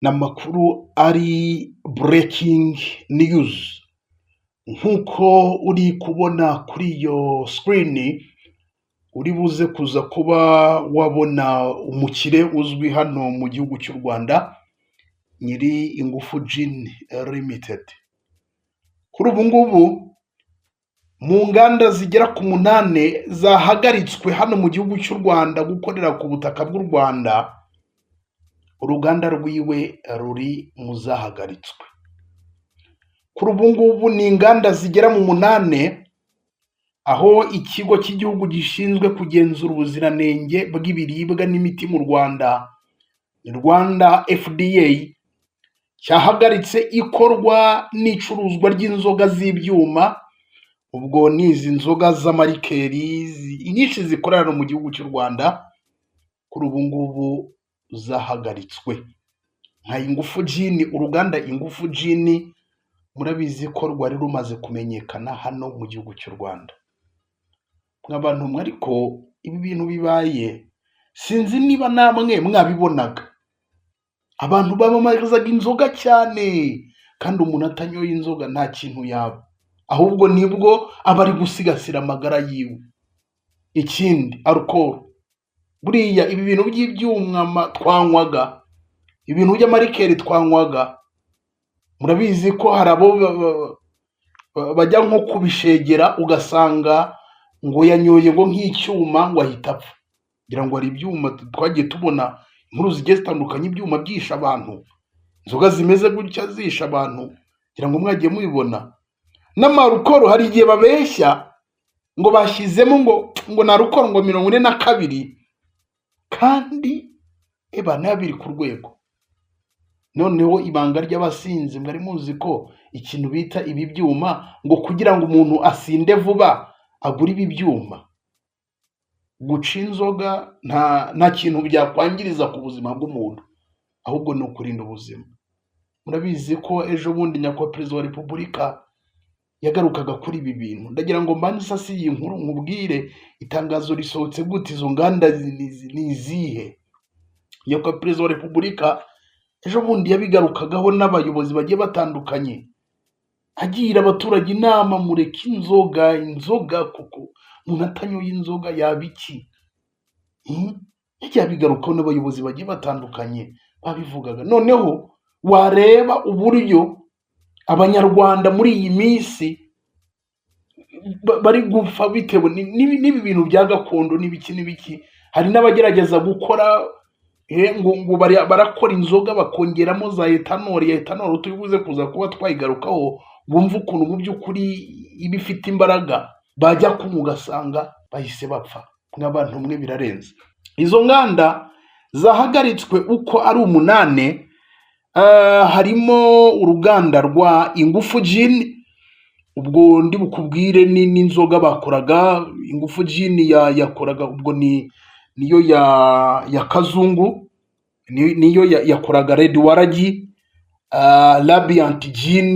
n'amakuru ari breaking news nk'uko uri kubona kuri iyo screen. Uri buze kuza kuba wabona umukire uzwi hano mu gihugu cy'u Rwanda, nyiri Ingufu Gin Limited. Kuri ubu ngubu mu nganda zigera ku 8 zahagaritswe hano mu gihugu cy'u Rwanda gukorera ku butaka bw'u Rwanda, uruganda rwiwe ruri mu zahagaritswe. Kuri ubu ngubu ni inganda zigera mu 8, aho ikigo cy'igihugu gishinzwe kugenzura ubuziranenge bw'ibiribwa n'imiti mu Rwanda, Rwanda FDA, cyahagaritse ikorwa n'icuruzwa ry'inzoga z'ibyuma. Ubwo ni izi nzoga z'amarikeri inyinshi zikorera mu gihugu cy'u Rwanda, kuri ubu ngubu zahagaritswe. Nka Ingufu Gin, uruganda Ingufu Gin murabizi ko rwari rumaze kumenyekana hano mu gihugu cy'u Rwanda. Nk'abantu mwe ariko ibi bintu bibaye, sinzi niba namwe mwabibonaga. Abantu bamamarizaga inzoga cyane, kandi umuntu atanyoye inzoga nta kintu yaba, ahubwo nibwo aba ari gusigasira amagara yiwe. Ikindi alcohol, buriya ibi bintu by'ibyuma twanywaga, ibintu by'amarikeri twanywaga, murabizi ko hari abo bajya nko kubishegera ugasanga ngo yanyoye ngo nk'icyuma ngo ahita apfa. Ngira ngo hari ibyuma twagiye tubona inkuru zigiye zitandukanye, ibyuma byisha abantu, inzoga zimeze gutya zisha abantu, ngira ngo mwagiye mubibona. N'amarukoro hari igihe babeshya ngo bashyizemo ngo na rukoro ngo 42, kandi nayo biri ku rwego. Noneho ibanga ry'abasinzi, mwari muzi ko ikintu bita ibi byuma, ngo kugira ngo umuntu asinde vuba agura ibi byuma. Guca inzoga nta kintu byakwangiriza ku buzima bw'umuntu, ahubwo ni ukurinda ubuzima. Murabizi ko ejo bundi nyakubahwa Perezida wa Repubulika yagarukaga kuri ibi bintu. Ndagira ngo mbanze sasi iyi nkuru nkubwire itangazo risohotse gute, izo nganda ni izihe. Nyakubahwa Perezida wa Repubulika ejo bundi yabigarukagaho n'abayobozi bagiye batandukanye, agira abaturage inama, mureke inzoga kuko umuntu atanyoye inzoga yaba iki. Yagiye abigarukaho n'abayobozi bagiye batandukanye babivugaga. Noneho wareba uburyo abanyarwanda muri iyi minsi bari gupfa bitewe n'ibi bintu bya gakondo n'ibiki. Hari n'abagerageza gukora ngo barakora inzoga bakongeramo za etanol tubibuze kuza kuba twayigarukaho, bumva ukuntu mu by'ukuri iba ifite imbaraga, bajya kunywa ugasanga bahise bapfa. Nk'abantu mwe birarenze. Izo nganda zahagaritswe uko ari 8, harimo uruganda rwa Ingufu Gin. Ubwo ndi bukubwire n'inzoga bakoraga. Ingufu Gin yakoraga ubwo niyo ya Kazungu, niyo yakoraga Red Waragi, Radiant Gin,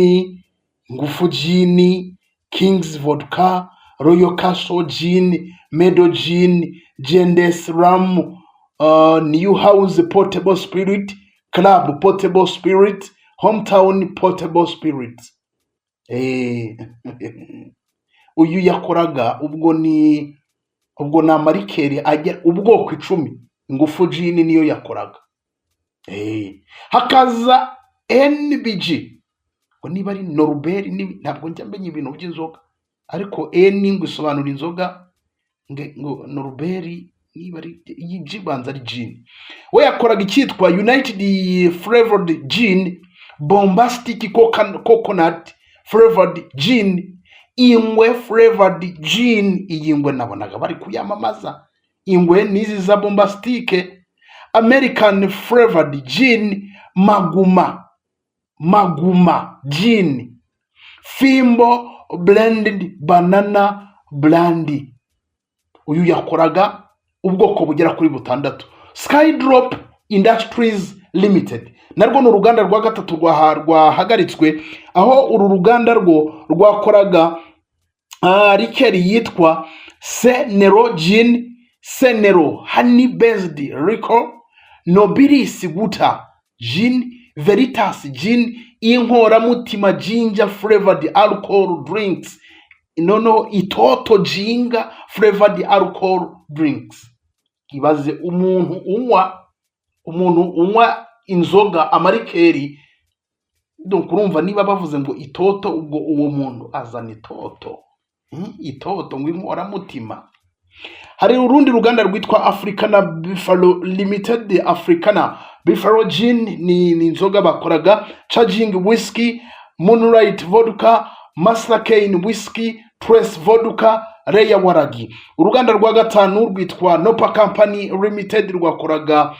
Ingufu Gin, King's Vodka, Royal Castle Gin, Meadow Gin, Gendes Rum, New House Portable Spirit, Club Portable Spirit, Hometown Portable Spirit. Uyu yakoraga ubwo ni amarikeri agera ubwoko 10. Ingufu Gin niyo yakoraga. Hakaza NBG, ngo niba ari Norbert, ntabwo njya menya ibintu by'inzoga, ariko ngo isobanura inzoga, ngo Norbert niba ari yibanza ari Gin. We yakoraga icyitwa United Flavored Gin, Bombastic Coconut Flavored Gin, Ingwe Flavored Gin. Iyi ngwe nabonaga bari kuyamamaza. Ingwe nizi za Bombastic, American Flavored Gin, Maguma Gin, Fimbo Blended Banana Brandy. Uyu yakoraga ubwoko bugera kuri 6. Skydrop Industries Limited, narwo n'uruganda rwa 3 rwahagaritswe, aho uru ruganda rwakoraga rikeri yitwa Senero Gin, Senero Honey Based Liquor, Nobilis Guta Gin, Veritas Gin, inkoramutima ginger flavored alcohol drinks. Noneho itoto jinga flavored alcohol drinks. Ibaze umuntu unywa inzoga amarikeri. Donc urumva niba bavuze ngo itoto, ubwo uwo muntu azana itoto. Itoto ngo inkoramutima. Hari urundi ruganda rwitwa Africana Buffalo Limited. Africana Buffalo Gin ni inzoga bakoraga. Charging Whiskey, Moonlight Vodka, Master Cane Whiskey, Trace Vodka, Reya Waragi. Uruganda rwa gatanu rwitwa Nopa Company Limited rwakoraga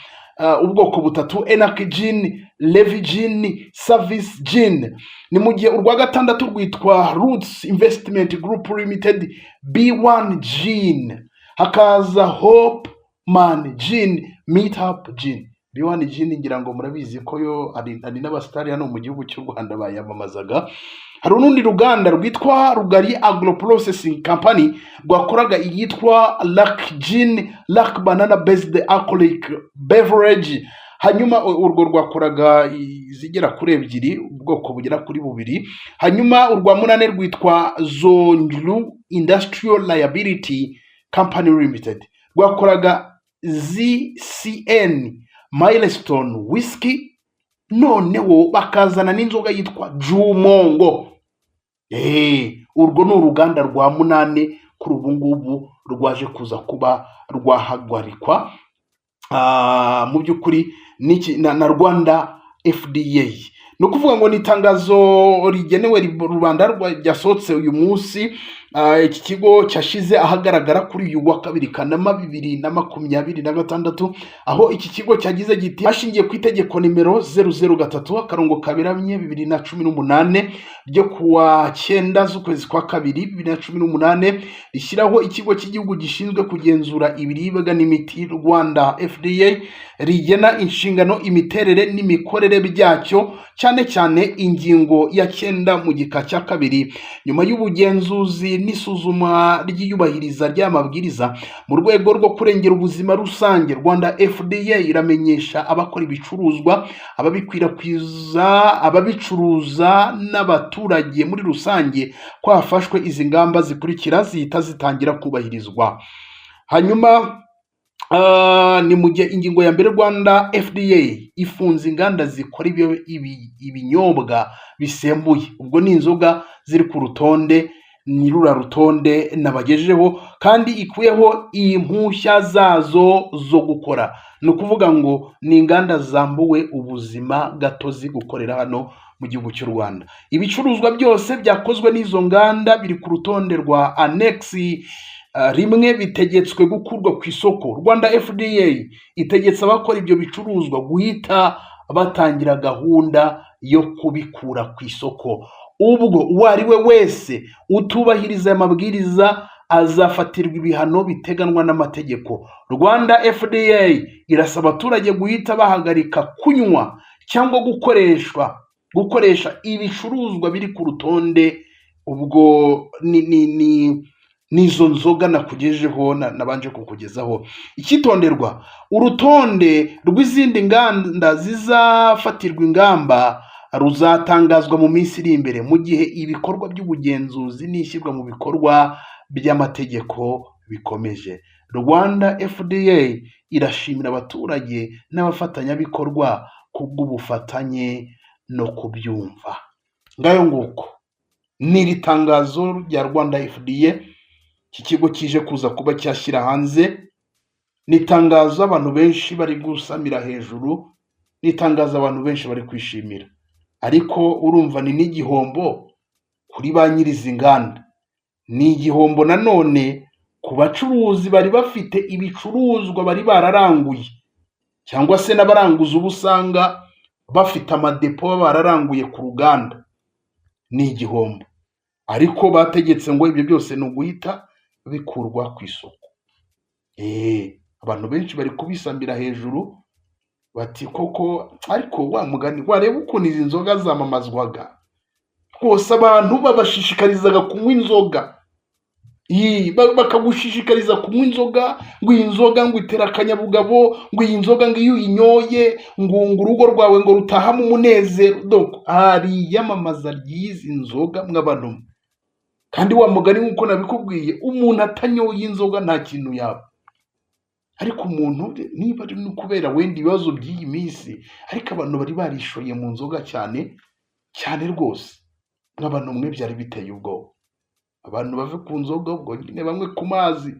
ubwoko butatu: Enoch Gin, Levi Gin, Service Gin. Ni mu gihe urwa gatandatu rwitwa Roots Investment Group Limited, B1 Gin. Hakaza Hope Man Gin, Meetup Gin. B1 Gin ngira ngo murabizi ko yo ari n'abastari hano mu gihugu cy'u Rwanda bayamamazaga. Hari urundi ruganda rwitwa Rugari Agro Processing Company rwakoraga iyitwa Luck Gin, Luck Banana Based Alcoholic Beverage. Hanyuma urwo rwakoraga zigera kuri 2, ubwoko bugera kuri 2. Hanyuma urwa munane rwitwa Zonju Industrial Liability Company Limited rwakoraga ZCN Milestone Whiskey. Noneho bakazana n'inzoga yitwa Jumongo. Urwo ni uruganda rwa munane kuri ubu ngubu rwaje kuza kuba rwahagwarikwa mu by'ukuri na Rwanda FDA. No kuvuga ngo ni itangazo rigenewe rubanda ryasohotse uyu munsi. Iki kigo cyashize ahagaragara kuri uyu wa 2 Kanama 2026, aho iki kigo cyagize giti hashingiye ku itegeko nimero 003/2018 ryo kuwa 9 z'ukwezi kwa 2 2018 rishyiraho ikigo cy'igihugu gishinzwe kugenzura ibiribwa n'imiti Rwanda FDA, rigena inshingano, imiterere n'imikorere byacyo, cyane cyane ingingo ya 9 mu gika cya 2. Nyuma y'ubugenzuzi n'isuzuma ry'iyubahiriza ry'amabwiriza mu rwego rwo kurengera ubuzima rusange, Rwanda FDA iramenyesha abakora ibicuruzwa, ababikwirakwiza, ababicuruza n'abaturage muri rusange ko hafashwe izi ngamba zikurikira zihita zitangira kubahirizwa. Hanyuma ni mu gihe ingingo ya mbere Rwanda FDA ifunze inganda zikora ibinyobwa bisembuye. Ubwo ni inzoga ziri ku rutonde, ni rura rutonde nabagejeho, kandi ikuyeho impushya zazo zo gukora. No kuvuga ngo ni inganda zambuwe ubuzima gatozi gukorera hano mu gihugu cy'u Rwanda. Ibicuruzwa byose byakozwe n'izo nganda biri ku rutonde rwa Annex rimwe bitegetswe gukurwa ku isoko. Rwanda FDA itegetse abakora ibyo bicuruzwa guhita batangira gahunda yo kubikura ku isoko. Ubwo uwo ari we wese utubahiriza amabwiriza azafatirwa ibihano biteganwa n'amategeko. Rwanda FDA irasaba abaturage guhita bahagarika kunywa cyangwa gukoresha ibicuruzwa biri ku rutonde. Ubwo nizo nzoga nakugejeho nabanje kukugezaho. Icyitonderwa, urutonde rw'izindi nganda zizafatirwa ingamba ruzatangazwa mu minsi iri imbere, mu gihe ibikorwa by'ubugenzuzi n'ishyirwa mu bikorwa by'amategeko bikomeje. Rwanda FDA irashimira abaturage n'abafatanyabikorwa kubw'ubufatanye no kubyumva. Ngayo nguko ni iri tangazo rya Rwanda FDA, iki kigo kije kuza kuba cyashyira hanze. Ni tangazo abantu benshi bari gusamira hejuru, ni tangazo abantu benshi bari kwishimira, ariko urumva ni n'igihombo kuri ba nyirizi inganda, ni igihombo nanone ku bacuruzi bari bafite ibicuruzwa bari bararanguye, cyangwa se n'abaranguza ubusanga bafite amadepo bararanguye ku ruganda. Ni igihombo, ariko bategetse ngo ibyo byose ni uguhita bikurwa ku isoko. Abantu benshi bari kubisambira hejuru bati koko, ariko wa mugani wareba ukuntu izi nzoga zamamazwaga rwose, abantu babashishikarizaga kunywa inzoga. bakagushishikariza kunywa inzoga, ngo iyi nzoga ngo itera akanyabugabo, ngo iyi nzoga ngo iyo uyinyoye ngo urugo rwawe ngo rutahamo umunezero. Hari iyamamaza ry'izi nzoga mw'abantu, kandi wa mugani nk'uko nabikubwiye, umuntu atanyoye inzoga nta kintu yaba. Ariko umuntu niba ari no kubera wenda ibibazo by'iyi minsi, ariko abantu bari barishoye mu nzoga cyane cyane rwose. Nk'abantu mwe byari biteye ubwoba, abantu bave ku nzoga ubwo nyine bamwe ku mazi,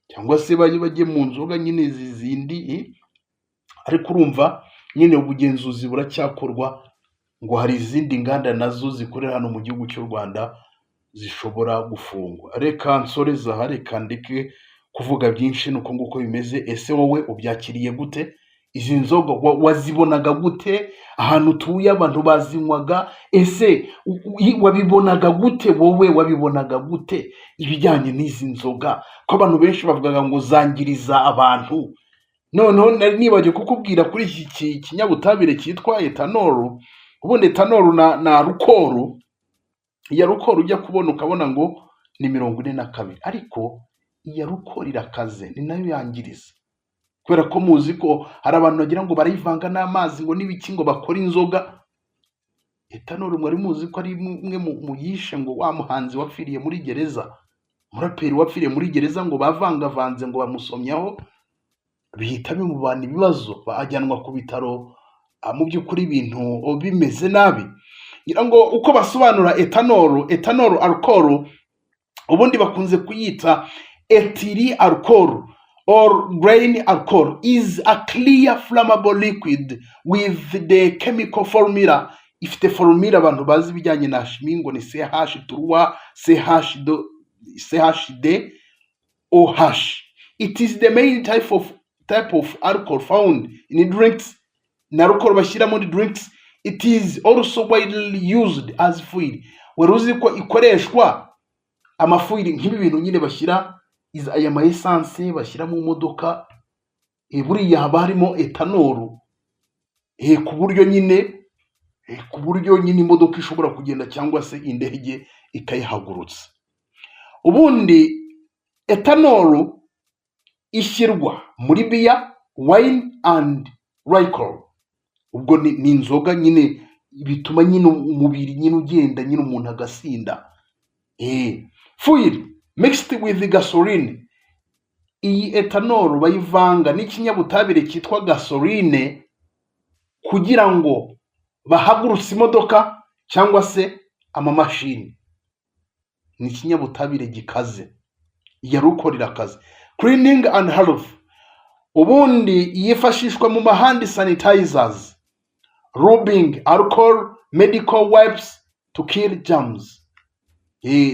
cyangwa se bajye mu nzoga nyine zizindi. Ariko urumva nyine ubugenzuzi buracyakorwa, ngo hari izindi nganda nazo zikorera hano mu gihugu cy'u Rwanda zishobora gufungwa. Reka nsoreza aha, reka ndeke kuvuga byinshi, nuko nguko bimeze. Ese wowe ubyakiriye gute? Izi nzoga wazibonaga gute? Ahantu utuye abantu bazinywaga? Ese wabibonaga gute? Wowe wabibonaga gute ibijyanye n'izi nzoga? Ko abantu benshi bavugaga ngo zangiriza abantu. Noneho nari nibagiwe kukubwira kuri iki kinyabutabire cyitwa etanolu. Ubundi etanolu na rukoro, iya rukoro ujya kubona ukabona ngo ni 42, ariko iya rukoro irakaze, ni nayo yangiriza. Kubera ko muzi ko hari abantu bagira ngo barayivanga n'amazi ngo n'ibiki ngo bakora inzoga. Etanolu mwari muzi ko ari umwe mu yishe ngo wa muhanzi wapfiriye muri gereza, umuraperi wapfiriye muri gereza, ngo bavangavanze ngo bamusomyaho, bihita bimubana ibibazo, bajyanwa ku bitaro. Mu by'ukuri ibintu bimeze nabi. Ngira ngo uko basobanura etanolu alcohol, ubundi bakunze kuyita ethyl alcohol or grain alcohol, is a clear flammable liquid with the chemical formula. Ifite formula abantu bazi bijyanye na chimie ngo ni CH3 CHD OH. It is the main type of alcohol found in drinks. Na alcohol bashyira muri drinks. It is also widely used as fuel. Weruzi ko ikoreshwa amafuili nk'ibi bintu nyine bashyira aya ma essence bashyira mu modoka. Buriya haba harimo etanolu, ku buryo nyine imodoka ishobora kugenda cyangwa se indege ikayihagurutsa. Ubundi etanolu ishyirwa muri beer, wine and liquor. Ubwo ni inzoga nyine bituma nyine umubiri nyine ugenda nyine umuntu agasinda. Fuel mixed with gasoline. Iyi etanolu bayivanga n'ikinyabutabire cyitwa gasoline kugira ngo bahagurutse imodoka cyangwa se amamashini. Ni ikinyabutabire gikaze, ya rukoro irakaze. Cleaning and health. Ubundi yifashishwa mu mahandi sanitizers, rubbing alcohol, medical wipes to kill germs.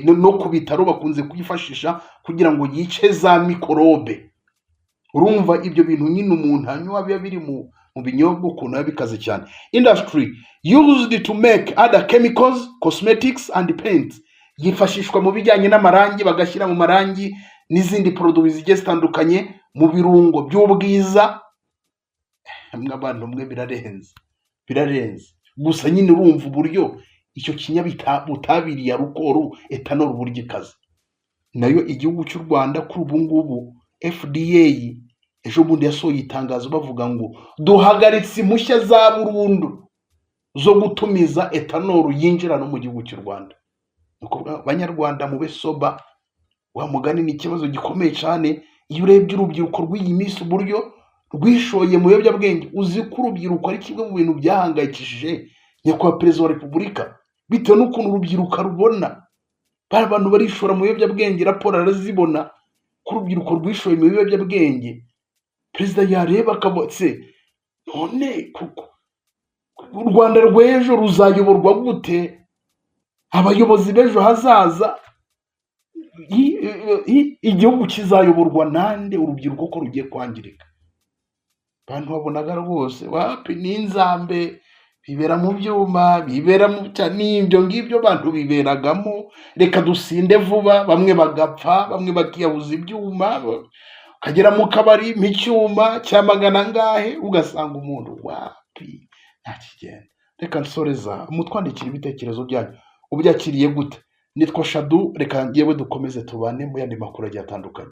No ku bitaro bakunze kuyifashisha kugira ngo yice za mikorobe. Urumva ibyo bintu nyine umuntu anywa biba biri mu binyobwa ukuntu biba bikaze cyane. Industry used to make other chemicals, cosmetics and paints. Yifashishwa mu bijyanye n'amarangi, bagashyira mu marangi n'izindi produits zigiye zitandukanye, mu birungo by'ubwiza. Mw'abantu mwe birarenze. Gusa nyine urumva uburyo icyo kinyabutabire ya rukoro etanolu buryo ikaze. Nayo igihugu cy'u Rwanda kuri ubu ngubu FDA ejo bundi yasohoye itangazo bavuga ngo duhagaritse impushya za burundu zo gutumiza etanolu yinjira no mu gihugu cy'u Rwanda. Abanyarwanda mube soba, wa mugani ni ikibazo gikomeye cyane. Iyo urebye urubyiruko rw'iyi minsi uburyo rwishoye mu biyobyabwenge, uzi ko urubyiruko ari kimwe mu bintu byahangayikishije nyakubahwa perezida wa repubulika, bitewe n'ukuntu urubyiruko rubona. Bari abantu barishora mu biyobyabwenge, raporo arazibona ko urubyiruko rwishoye mu biyobyabwenge. Perezida yareba akabotse, none u Rwanda rw'ejo ruzayoborwa gute? Abayobozi b'ejo hazaza igihugu kizayoborwa nande? Urubyiruko ko rugiye kwangirika. Abantu babonaga rwose wapi n'inzambe bibera mu byuma, bibera mu n'ibyo ngibyo abantu biberagamo. Reka dusinde vuba, bamwe bagapfa, bamwe bakiyabuza ibyuma, kagera mu kabari mu cyuma cya magana ngahe ugasanga umuntu wapi nta kigenda. Reka nsoreza, mutwandikira ibitekerezo byanyu, ubyakiriye gute? nitwa Shadu, reka ngewe dukomeze tubane mu yandi makuru agiye atandukanye.